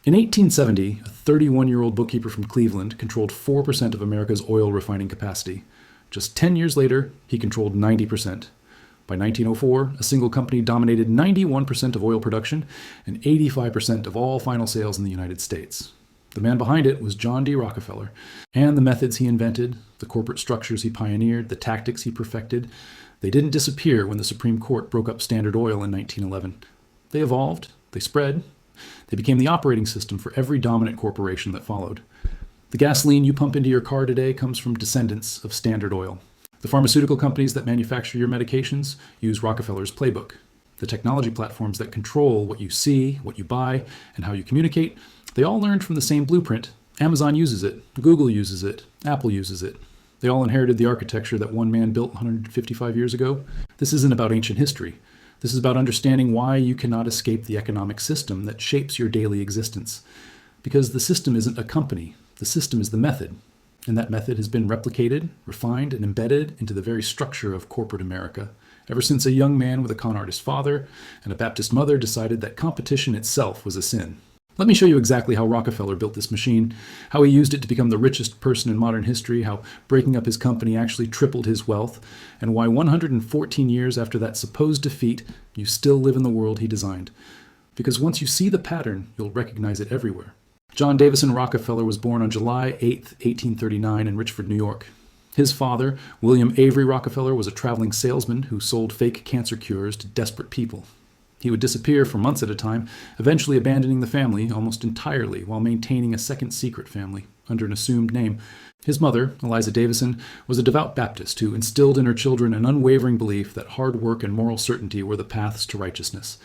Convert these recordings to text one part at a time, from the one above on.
In 1870, a 31-year-old bookkeeper from Cleveland controlled 4% of America's oil refining capacity. Just 10 years later, he controlled 90%. By 1904, a single company dominated 91% of oil production and 85% of all final sales in the United States. The man behind it was John D. Rockefeller, and the methods he invented, the corporate structures he pioneered, the tactics he perfected, they didn't disappear when the Supreme Court broke up Standard Oil in 1911. They evolved, they spread, they became the operating system for every dominant corporation that followed. The gasoline you pump into your car today comes from descendants of Standard Oil. The pharmaceutical companies that manufacture your medications use Rockefeller's playbook. The technology platforms that control what you see, what you buy, and how you communicate, they all learned from the same blueprint. Amazon uses it, Google uses it, Apple uses it. They all inherited the architecture that one man built 155 years ago. This isn't about ancient history. This is about understanding why you cannot escape the economic system that shapes your daily existence. Because the system isn't a company. The system is the method. And that method has been replicated, refined, and embedded into the very structure of corporate America, ever since a young man with a con artist father and a Baptist mother decided that competition itself was a sin. Let me show you exactly how Rockefeller built this machine, how he used it to become the richest person in modern history, how breaking up his company actually tripled his wealth, and why 114 years after that supposed defeat, you still live in the world he designed. Because once you see the pattern, you'll recognize it everywhere. John Davison Rockefeller was born on July 8, 1839 in Richford, New York. His father, William Avery Rockefeller, was a traveling salesman who sold fake cancer cures to desperate people. He would disappear for months at a time, eventually abandoning the family almost entirely while maintaining a second secret family under an assumed name. His mother, Eliza Davison, was a devout Baptist who instilled in her children an unwavering belief that hard work and moral certainty were the paths to righteousness.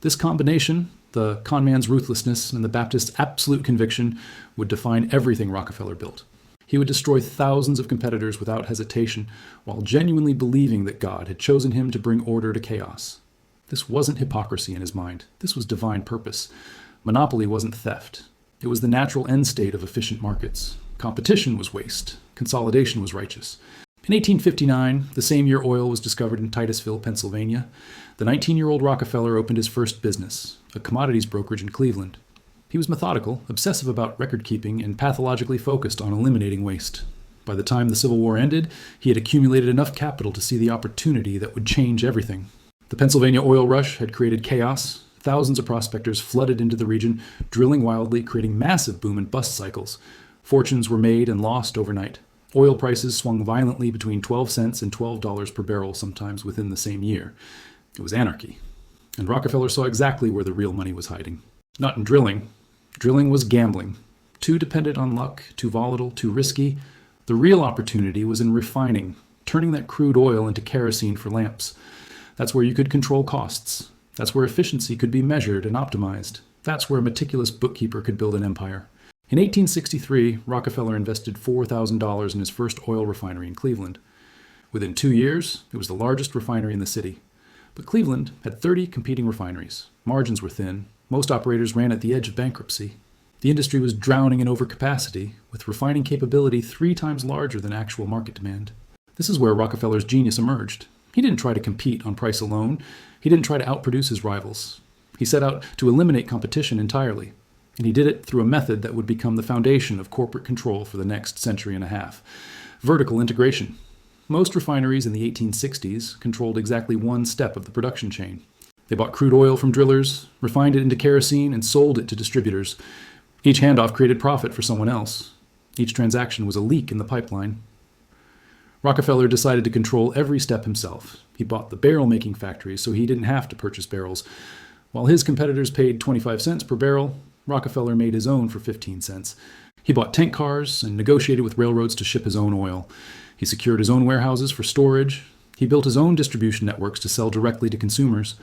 This combination, the con man's ruthlessness and the Baptist's absolute conviction, would define everything Rockefeller built. He would destroy thousands of competitors without hesitation, while genuinely believing that God had chosen him to bring order to chaos. This wasn't hypocrisy in his mind. This was divine purpose. Monopoly wasn't theft. It was the natural end state of efficient markets. Competition was waste. Consolidation was righteous. In 1859, the same year oil was discovered in Titusville, Pennsylvania, the 19-year-old Rockefeller opened his first business, a commodities brokerage in Cleveland. He was methodical, obsessive about record-keeping, and pathologically focused on eliminating waste. By the time the Civil War ended, he had accumulated enough capital to see the opportunity that would change everything. The Pennsylvania oil rush had created chaos. Thousands of prospectors flooded into the region, drilling wildly, creating massive boom and bust cycles. Fortunes were made and lost overnight. Oil prices swung violently between 12 cents and $12 per barrel, sometimes within the same year. It was anarchy. And Rockefeller saw exactly where the real money was hiding. Not in drilling. Drilling was gambling. Too dependent on luck, too volatile, too risky. The real opportunity was in refining, turning that crude oil into kerosene for lamps. That's where you could control costs. That's where efficiency could be measured and optimized. That's where a meticulous bookkeeper could build an empire. In 1863, Rockefeller invested $4,000 in his first oil refinery in Cleveland. Within 2 years, it was the largest refinery in the city. But Cleveland had 30 competing refineries. Margins were thin. Most operators ran at the edge of bankruptcy. The industry was drowning in overcapacity, with refining capability 3 times larger than actual market demand. This is where Rockefeller's genius emerged. He didn't try to compete on price alone. He didn't try to outproduce his rivals. He set out to eliminate competition entirely. And he did it through a method that would become the foundation of corporate control for the next century and a half. Vertical integration. Most refineries in the 1860s controlled exactly one step of the production chain. They bought crude oil from drillers, refined it into kerosene, and sold it to distributors. Each handoff created profit for someone else. Each transaction was a leak in the pipeline. Rockefeller decided to control every step himself. He bought the barrel-making factories so he didn't have to purchase barrels. While his competitors paid 25 cents per barrel, Rockefeller made his own for 15 cents. He bought tank cars and negotiated with railroads to ship his own oil. He secured his own warehouses for storage. He built his own distribution networks to sell directly to consumers.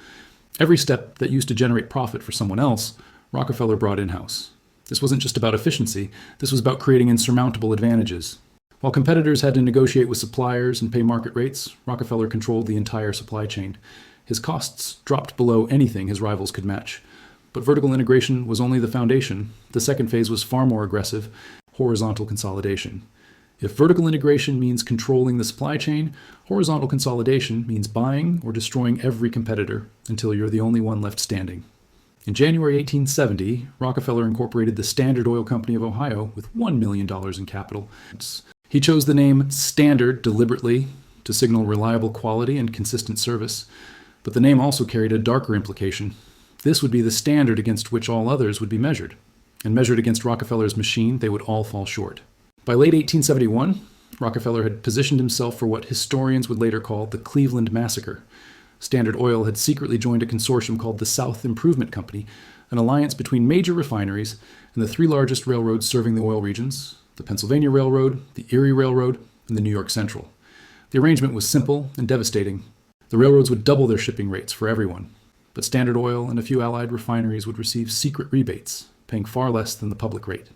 Every step that used to generate profit for someone else, Rockefeller brought in-house. This wasn't just about efficiency. This was about creating insurmountable advantages. While competitors had to negotiate with suppliers and pay market rates, Rockefeller controlled the entire supply chain. His costs dropped below anything his rivals could match. But vertical integration was only the foundation. The second phase was far more aggressive: horizontal consolidation. If vertical integration means controlling the supply chain, horizontal consolidation means buying or destroying every competitor until you're the only one left standing. In January 1870, Rockefeller incorporated the Standard Oil Company of Ohio with $1 million in capital. He chose the name Standard deliberately to signal reliable quality and consistent service, but the name also carried a darker implication. This would be the standard against which all others would be measured, and measured against Rockefeller's machine, they would all fall short. By late 1871, Rockefeller had positioned himself for what historians would later call the Cleveland Massacre. Standard Oil had secretly joined a consortium called the South Improvement Company, an alliance between major refineries and the three largest railroads serving the oil regions, the Pennsylvania Railroad, the Erie Railroad, and the New York Central. The arrangement was simple and devastating. The railroads would double their shipping rates for everyone, but Standard Oil and a few allied refineries would receive secret rebates, paying far less than the public rate.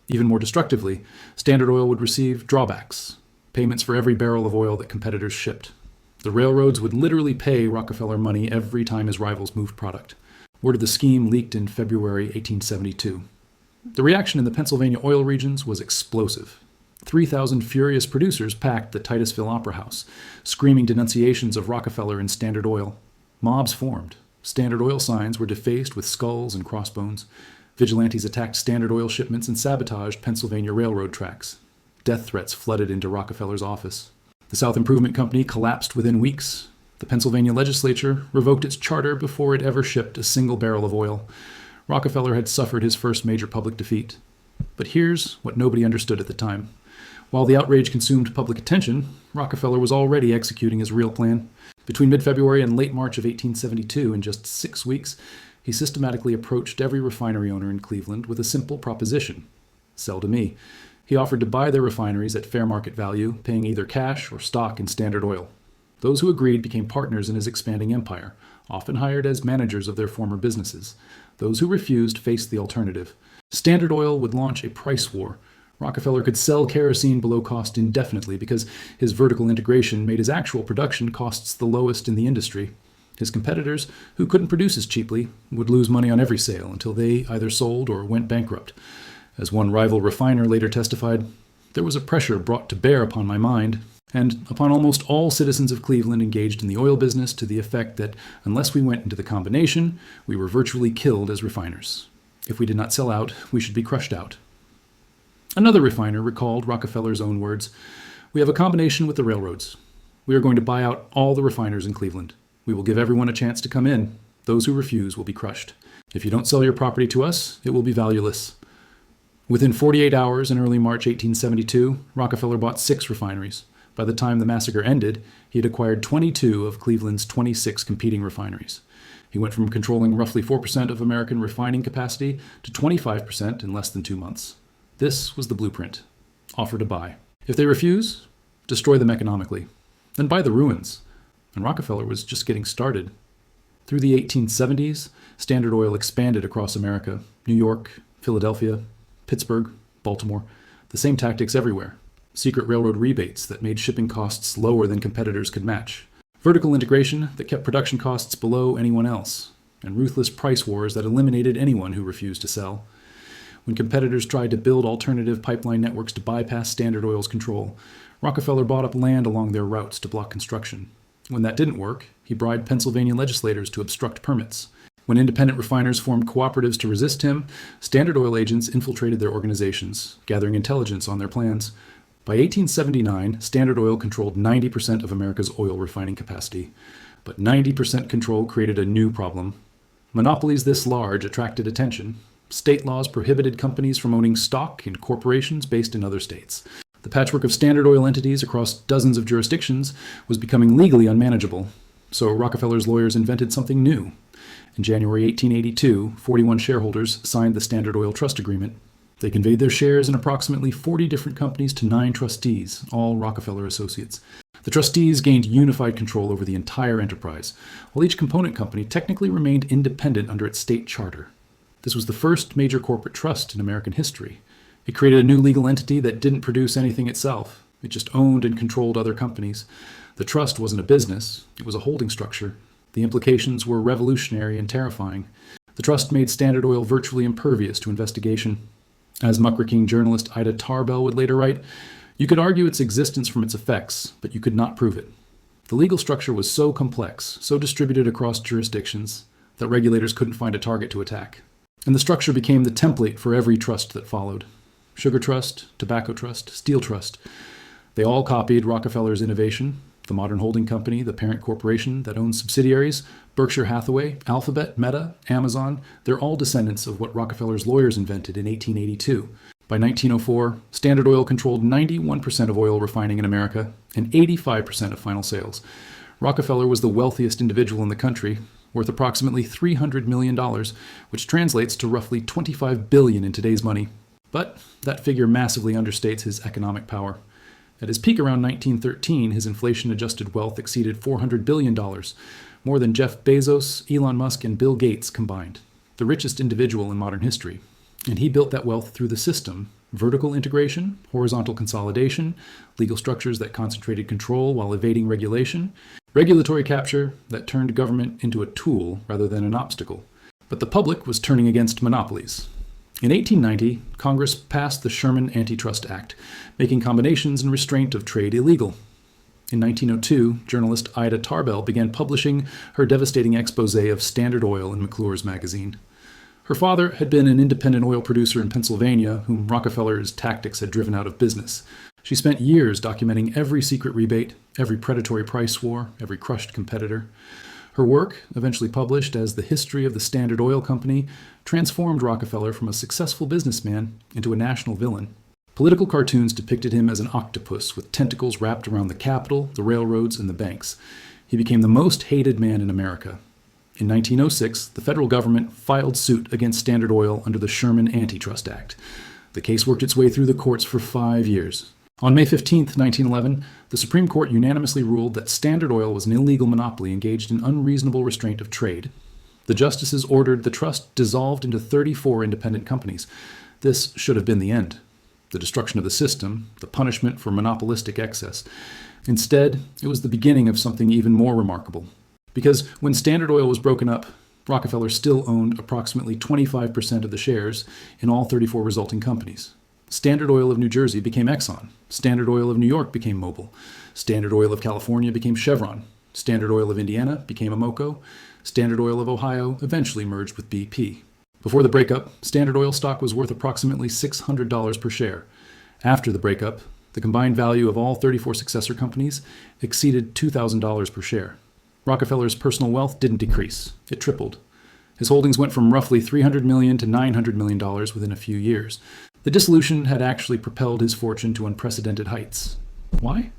Even more destructively, Standard Oil would receive drawbacks, payments for every barrel of oil that competitors shipped. The railroads would literally pay Rockefeller money every time his rivals moved product. Word of the scheme leaked in February 1872. The reaction in the Pennsylvania oil regions was explosive. 3,000 furious producers packed the Titusville Opera House, screaming denunciations of Rockefeller and Standard Oil. Mobs formed. Standard Oil signs were defaced with skulls and crossbones. Vigilantes attacked Standard Oil shipments and sabotaged Pennsylvania railroad tracks. Death threats flooded into Rockefeller's office. The South Improvement Company collapsed within weeks. The Pennsylvania legislature revoked its charter before it ever shipped a single barrel of oil. Rockefeller had suffered his first major public defeat. But here's what nobody understood at the time. While the outrage consumed public attention, Rockefeller was already executing his real plan. Between mid-February and late March of 1872, in just 6 weeks, he systematically approached every refinery owner in Cleveland with a simple proposition: sell to me. He offered to buy their refineries at fair market value, paying either cash or stock in Standard Oil. Those who agreed became partners in his expanding empire, often hired as managers of their former businesses. Those who refused faced the alternative. Standard Oil would launch a price war. Rockefeller could sell kerosene below cost indefinitely because his vertical integration made his actual production costs the lowest in the industry. His competitors, who couldn't produce as cheaply, would lose money on every sale until they either sold or went bankrupt. As one rival refiner later testified, "There was a pressure brought to bear upon my mind, and upon almost all citizens of Cleveland engaged in the oil business to the effect that unless we went into the combination, we were virtually killed as refiners. If we did not sell out, we should be crushed out." Another refiner recalled Rockefeller's own words: "We have a combination with the railroads. We are going to buy out all the refiners in Cleveland. We will give everyone a chance to come in. Those who refuse will be crushed. If you don't sell your property to us, it will be valueless." Within 48 hours in early March 1872, Rockefeller bought 6 refineries. By the time the massacre ended, he had acquired 22 of Cleveland's 26 competing refineries. He went from controlling roughly 4% of American refining capacity to 25% in less than 2 months. This was the blueprint. Offer to buy. If they refuse, destroy them economically. Then buy the ruins. And Rockefeller was just getting started. Through the 1870s, Standard Oil expanded across America: New York, Philadelphia, Pittsburgh, Baltimore. The same tactics everywhere. Secret railroad rebates that made shipping costs lower than competitors could match. Vertical integration that kept production costs below anyone else. And ruthless price wars that eliminated anyone who refused to sell. When competitors tried to build alternative pipeline networks to bypass Standard Oil's control, Rockefeller bought up land along their routes to block construction. When that didn't work, he bribed Pennsylvania legislators to obstruct permits. When independent refiners formed cooperatives to resist him, Standard Oil agents infiltrated their organizations, gathering intelligence on their plans. By 1879, Standard Oil controlled 90% of America's oil refining capacity. But 90% control created a new problem. Monopolies this large attracted attention. State laws prohibited companies from owning stock in corporations based in other states. The patchwork of Standard Oil entities across dozens of jurisdictions was becoming legally unmanageable. So Rockefeller's lawyers invented something new. In January 1882, 41 shareholders signed the Standard Oil Trust Agreement. They conveyed their shares in approximately 40 different companies to 9 trustees, all Rockefeller associates. The trustees gained unified control over the entire enterprise, while each component company technically remained independent under its state charter. This was the first major corporate trust in American history. It created a new legal entity that didn't produce anything itself. It just owned and controlled other companies. The trust wasn't a business, it was a holding structure. The implications were revolutionary and terrifying. The trust made Standard Oil virtually impervious to investigation. As muckraking journalist Ida Tarbell would later write, "You could argue its existence from its effects, but you could not prove it." The legal structure was so complex, so distributed across jurisdictions, that regulators couldn't find a target to attack. And the structure became the template for every trust that followed. Sugar Trust, Tobacco Trust, Steel Trust. They all copied Rockefeller's innovation. The modern holding company, the parent corporation that owns subsidiaries, Berkshire Hathaway, Alphabet, Meta, Amazon, they're all descendants of what Rockefeller's lawyers invented in 1882. By 1904, Standard Oil controlled 91% of oil refining in America and 85% of final sales. Rockefeller was the wealthiest individual in the country, worth approximately $300 million, which translates to roughly $25 billion in today's money. But that figure massively understates his economic power. At his peak around 1913, his inflation-adjusted wealth exceeded $400 billion, more than Jeff Bezos, Elon Musk, and Bill Gates combined, the richest individual in modern history. And he built that wealth through the system: vertical integration, horizontal consolidation, legal structures that concentrated control while evading regulation, regulatory capture that turned government into a tool rather than an obstacle. But the public was turning against monopolies. In 1890, Congress passed the Sherman Antitrust Act, making combinations and restraint of trade illegal. In 1902, journalist Ida Tarbell began publishing her devastating expose of Standard Oil in McClure's magazine. Her father had been an independent oil producer in Pennsylvania whom Rockefeller's tactics had driven out of business. She spent years documenting every secret rebate, every predatory price war, every crushed competitor. Her work, eventually published as The History of the Standard Oil Company, transformed Rockefeller from a successful businessman into a national villain. Political cartoons depicted him as an octopus with tentacles wrapped around the Capitol, the railroads, and the banks. He became the most hated man in America. In 1906, the federal government filed suit against Standard Oil under the Sherman Antitrust Act. The case worked its way through the courts for 5 years. On May 15, 1911, the Supreme Court unanimously ruled that Standard Oil was an illegal monopoly engaged in unreasonable restraint of trade. The justices ordered the trust dissolved into 34 independent companies. This should have been the end: the destruction of the system, the punishment for monopolistic excess. Instead, it was the beginning of something even more remarkable. Because when Standard Oil was broken up, Rockefeller still owned approximately 25% of the shares in all 34 resulting companies. Standard Oil of New Jersey became Exxon. Standard Oil of New York became Mobil. Standard Oil of California became Chevron. Standard Oil of Indiana became Amoco. Standard Oil of Ohio eventually merged with BP. Before the breakup, Standard Oil stock was worth approximately $600 per share. After the breakup, the combined value of all 34 successor companies exceeded $2,000 per share. Rockefeller's personal wealth didn't decrease. It tripled. His holdings went from roughly $300 million to $900 million within a few years. The dissolution had actually propelled his fortune to unprecedented heights. Why?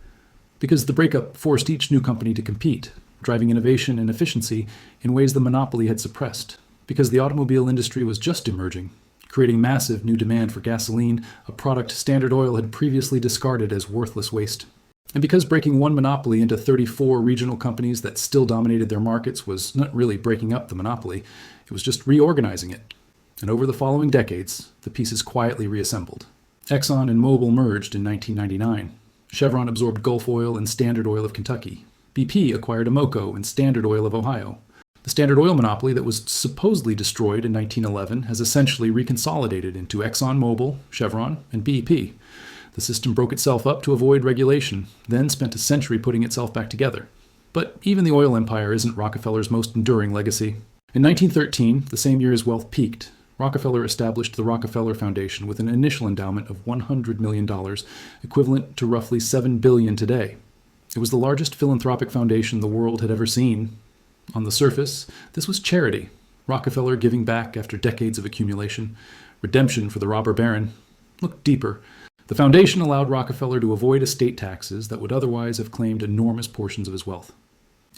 Because the breakup forced each new company to compete, driving innovation and efficiency in ways the monopoly had suppressed. Because the automobile industry was just emerging, creating massive new demand for gasoline, a product Standard Oil had previously discarded as worthless waste. And because breaking one monopoly into 34 regional companies that still dominated their markets was not really breaking up the monopoly, it was just reorganizing it. And over the following decades, the pieces quietly reassembled. Exxon and Mobil merged in 1999. Chevron absorbed Gulf Oil and Standard Oil of Kentucky. BP acquired Amoco and Standard Oil of Ohio. The Standard Oil monopoly that was supposedly destroyed in 1911 has essentially reconsolidated into Exxon Mobil, Chevron, and BP. The system broke itself up to avoid regulation, then spent a century putting itself back together. But even the oil empire isn't Rockefeller's most enduring legacy. In 1913, the same year his wealth peaked, Rockefeller established the Rockefeller Foundation with an initial endowment of $100 million, equivalent to roughly $7 billion today. It was the largest philanthropic foundation the world had ever seen. On the surface, this was charity, Rockefeller giving back after decades of accumulation, redemption for the robber baron. Look deeper. The foundation allowed Rockefeller to avoid estate taxes that would otherwise have claimed enormous portions of his wealth.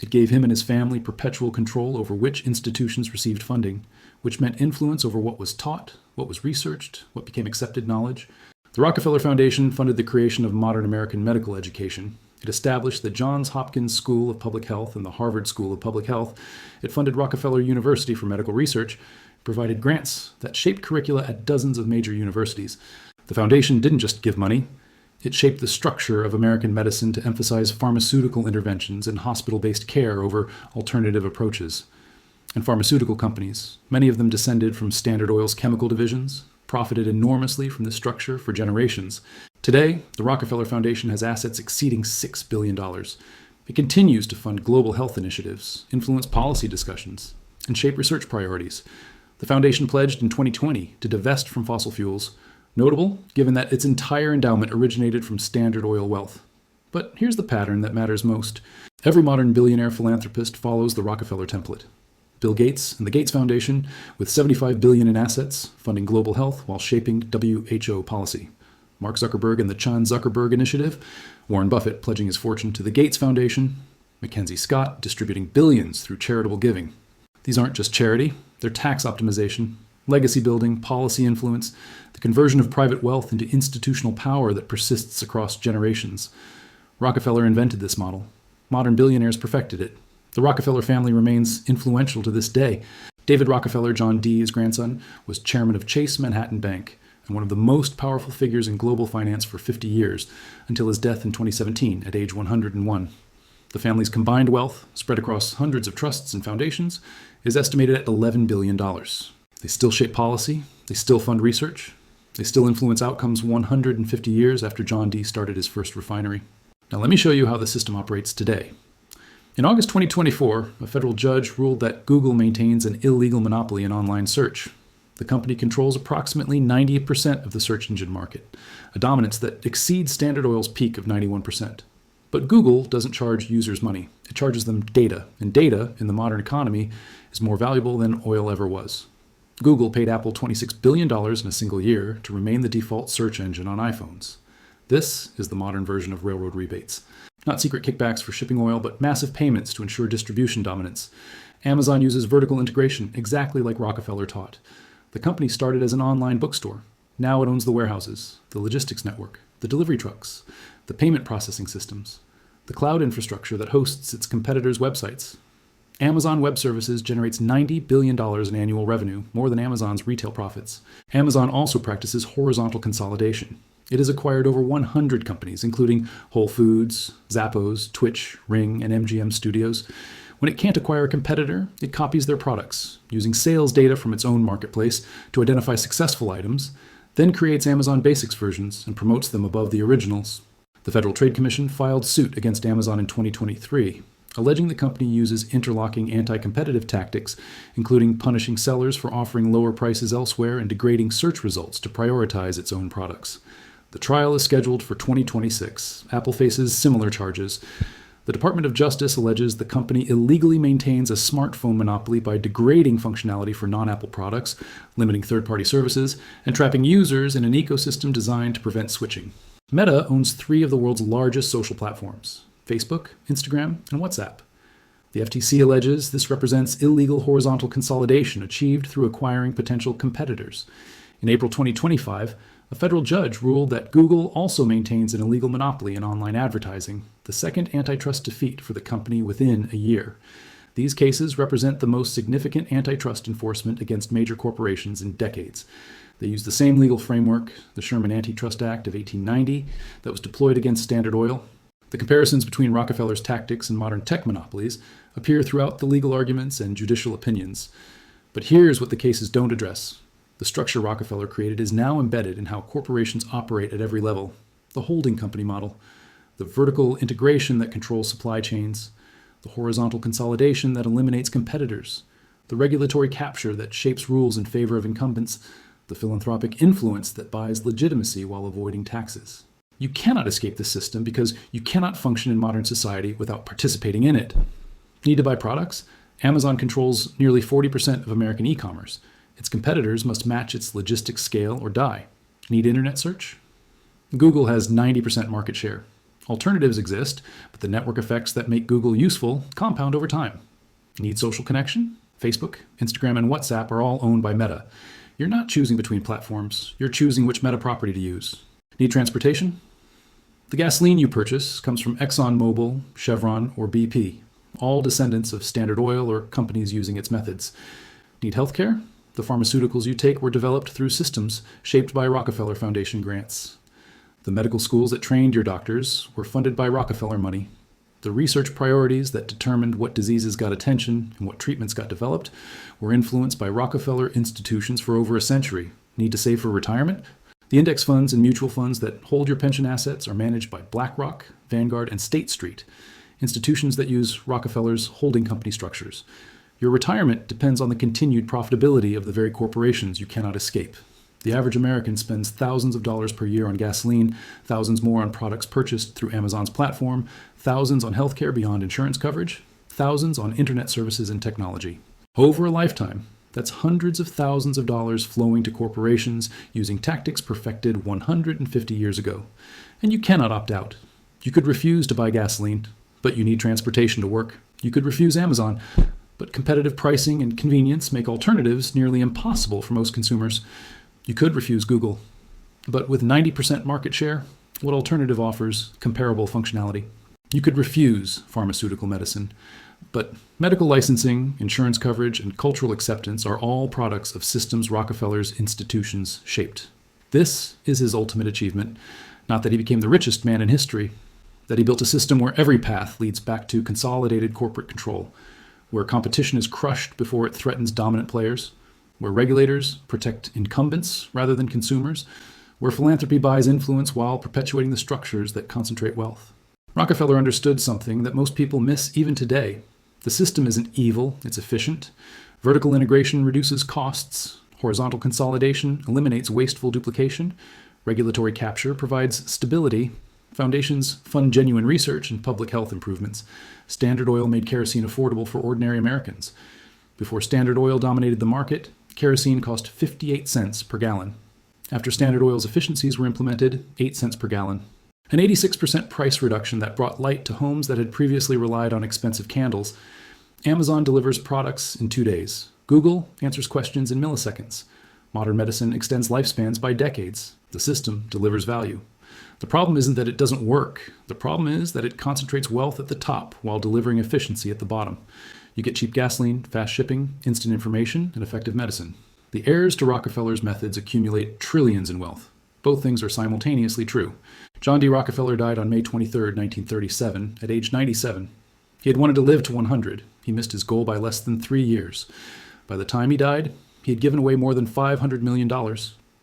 It gave him and his family perpetual control over which institutions received funding, which meant influence over what was taught, what was researched, what became accepted knowledge. The Rockefeller Foundation funded the creation of modern American medical education. It established the Johns Hopkins School of Public Health and the Harvard School of Public Health. It funded Rockefeller University for medical research, provided grants that shaped curricula at dozens of major universities. The foundation didn't just give money. It shaped the structure of American medicine to emphasize pharmaceutical interventions and hospital-based care over alternative approaches. And pharmaceutical companies, many of them descended from Standard Oil's chemical divisions, profited enormously from this structure for generations. Today, the Rockefeller Foundation has assets exceeding $6 billion. It continues to fund global health initiatives, influence policy discussions, and shape research priorities. The foundation pledged in 2020 to divest from fossil fuels, notable given that its entire endowment originated from Standard Oil wealth. But here's the pattern that matters most. Every modern billionaire philanthropist follows the Rockefeller template. Bill Gates and the Gates Foundation, with $75 billion in assets, funding global health while shaping WHO policy. Mark Zuckerberg and the Chan Zuckerberg Initiative, Warren Buffett pledging his fortune to the Gates Foundation, Mackenzie Scott distributing billions through charitable giving. These aren't just charity, they're tax optimization, legacy building, policy influence, the conversion of private wealth into institutional power that persists across generations. Rockefeller invented this model. Modern billionaires perfected it. The Rockefeller family remains influential to this day. David Rockefeller, John D.'s grandson, was chairman of Chase Manhattan Bank and one of the most powerful figures in global finance for 50 years, until his death in 2017 at age 101. The family's combined wealth, spread across hundreds of trusts and foundations, is estimated at $11 billion. They still shape policy, they still fund research, they still influence outcomes 150 years after John D. started his first refinery. Now let me show you how the system operates today. In August 2024, a federal judge ruled that Google maintains an illegal monopoly in online search. The company controls approximately 90% of the search engine market, a dominance that exceeds Standard Oil's peak of 91%. But Google doesn't charge users money. It charges them data, and data in the modern economy is more valuable than oil ever was. Google paid Apple $26 billion in a single year to remain the default search engine on iPhones. This is the modern version of railroad rebates. Not secret kickbacks for shipping oil, but massive payments to ensure distribution dominance. Amazon uses vertical integration exactly like Rockefeller taught. The company started as an online bookstore. Now it owns the warehouses, the logistics network, the delivery trucks, the payment processing systems, the cloud infrastructure that hosts its competitors' websites. Amazon Web Services generates $90 billion in annual revenue, more than Amazon's retail profits. Amazon also practices horizontal consolidation. It has acquired over 100 companies, including Whole Foods, Zappos, Twitch, Ring, and MGM Studios. When it can't acquire a competitor, it copies their products, using sales data from its own marketplace to identify successful items, then creates Amazon Basics versions and promotes them above the originals. The Federal Trade Commission filed suit against Amazon in 2023, alleging the company uses interlocking anti-competitive tactics, including punishing sellers for offering lower prices elsewhere and degrading search results to prioritize its own products. The trial is scheduled for 2026. Apple faces similar charges. The Department of Justice alleges the company illegally maintains a smartphone monopoly by degrading functionality for non-Apple products, limiting third-party services, and trapping users in an ecosystem designed to prevent switching. Meta owns 3 of the world's largest social platforms: Facebook, Instagram, and WhatsApp. The FTC alleges this represents illegal horizontal consolidation achieved through acquiring potential competitors. In April 2025, a federal judge ruled that Google also maintains an illegal monopoly in online advertising, the second antitrust defeat for the company within a year. These cases represent the most significant antitrust enforcement against major corporations in decades. They use the same legal framework, the Sherman Antitrust Act of 1890, that was deployed against Standard Oil. The comparisons between Rockefeller's tactics and modern tech monopolies appear throughout the legal arguments and judicial opinions. But here's what the cases don't address. The structure Rockefeller created is now embedded in how corporations operate at every level. The holding company model, the vertical integration that controls supply chains, the horizontal consolidation that eliminates competitors, the regulatory capture that shapes rules in favor of incumbents, the philanthropic influence that buys legitimacy while avoiding taxes. You cannot escape this system because you cannot function in modern society without participating in it. Need to buy products? Amazon controls nearly 40% of American e-commerce. Its competitors must match its logistics scale or die. Need internet search? Google has 90% market share. Alternatives exist, but the network effects that make Google useful compound over time. Need social connection? Facebook, Instagram, and WhatsApp are all owned by Meta. You're not choosing between platforms. You're choosing which Meta property to use. Need transportation? The gasoline you purchase comes from ExxonMobil, Chevron, or BP, all descendants of Standard Oil or companies using its methods. Need healthcare? The pharmaceuticals you take were developed through systems shaped by Rockefeller Foundation grants. The medical schools that trained your doctors were funded by Rockefeller money. The research priorities that determined what diseases got attention and what treatments got developed were influenced by Rockefeller institutions for over a century. Need to save for retirement? The index funds and mutual funds that hold your pension assets are managed by BlackRock, Vanguard, and State Street, institutions that use Rockefeller's holding company structures. Your retirement depends on the continued profitability of the very corporations you cannot escape. The average American spends thousands of dollars per year on gasoline, thousands more on products purchased through Amazon's platform, thousands on healthcare beyond insurance coverage, thousands on internet services and technology. Over a lifetime, that's hundreds of thousands of dollars flowing to corporations using tactics perfected 150 years ago. And you cannot opt out. You could refuse to buy gasoline, but you need transportation to work. You could refuse Amazon, but competitive pricing and convenience make alternatives nearly impossible for most consumers. You could refuse Google, but with 90% market share, what alternative offers comparable functionality? You could refuse pharmaceutical medicine, but medical licensing, insurance coverage, and cultural acceptance are all products of systems Rockefeller's institutions shaped. This is his ultimate achievement, not that he became the richest man in history, that he built a system where every path leads back to consolidated corporate control, where competition is crushed before it threatens dominant players, where regulators protect incumbents rather than consumers, where philanthropy buys influence while perpetuating the structures that concentrate wealth. Rockefeller understood something that most people miss even today. The system isn't evil, it's efficient. Vertical integration reduces costs. Horizontal consolidation eliminates wasteful duplication. Regulatory capture provides stability. Foundations fund genuine research and public health improvements. Standard Oil made kerosene affordable for ordinary Americans. Before Standard Oil dominated the market, kerosene cost 58 cents per gallon. After Standard Oil's efficiencies were implemented, 8 cents per gallon. An 86% price reduction that brought light to homes that had previously relied on expensive candles. Amazon delivers products in 2 days. Google answers questions in milliseconds. Modern medicine extends lifespans by decades. The system delivers value. The problem isn't that it doesn't work. The problem is that it concentrates wealth at the top while delivering efficiency at the bottom. You get cheap gasoline, fast shipping, instant information, and effective medicine. The heirs to Rockefeller's methods accumulate trillions in wealth. Both things are simultaneously true. John D. Rockefeller died on May 23, 1937, at age 97. He had wanted to live to 100. He missed his goal by less than 3 years. By the time he died, he had given away more than $500 million,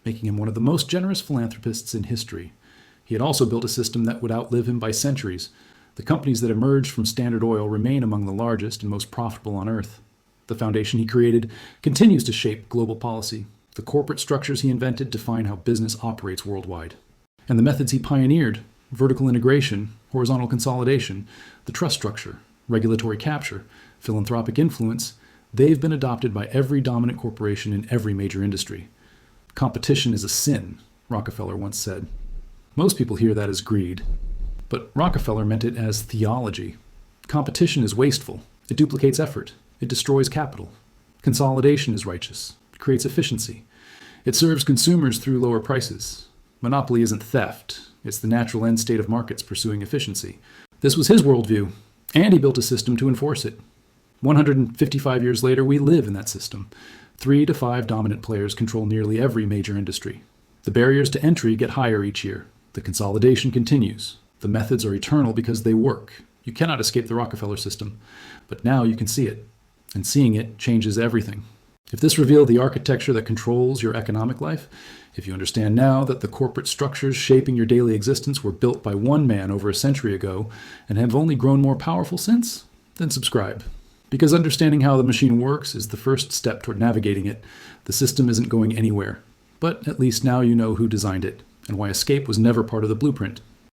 making him one of the most generous philanthropists in history. He had also built a system that would outlive him by centuries. The companies that emerged from Standard Oil remain among the largest and most profitable on Earth. The foundation he created continues to shape global policy. The corporate structures he invented define how business operates worldwide. And the methods he pioneered, vertical integration, horizontal consolidation, the trust structure, regulatory capture, philanthropic influence, they've been adopted by every dominant corporation in every major industry. Competition is a sin, Rockefeller once said. Most people hear that as greed, but Rockefeller meant it as theology. Competition is wasteful. It duplicates effort. It destroys capital. Consolidation is righteous. It creates efficiency. It serves consumers through lower prices. Monopoly isn't theft. It's the natural end state of markets pursuing efficiency. This was his worldview, and he built a system to enforce it. 155 years later, we live in that system. 3 to 5 dominant players control nearly every major industry. The barriers to entry get higher each year. The consolidation continues. The methods are eternal because they work. You cannot escape the Rockefeller system, but now you can see it, and seeing it changes everything. If this revealed the architecture that controls your economic life, if you understand now that the corporate structures shaping your daily existence were built by one man over a century ago and have only grown more powerful since, then subscribe. Because understanding how the machine works is the first step toward navigating it. The system isn't going anywhere, but at least now you know who designed it and why escape was never part of the blueprint.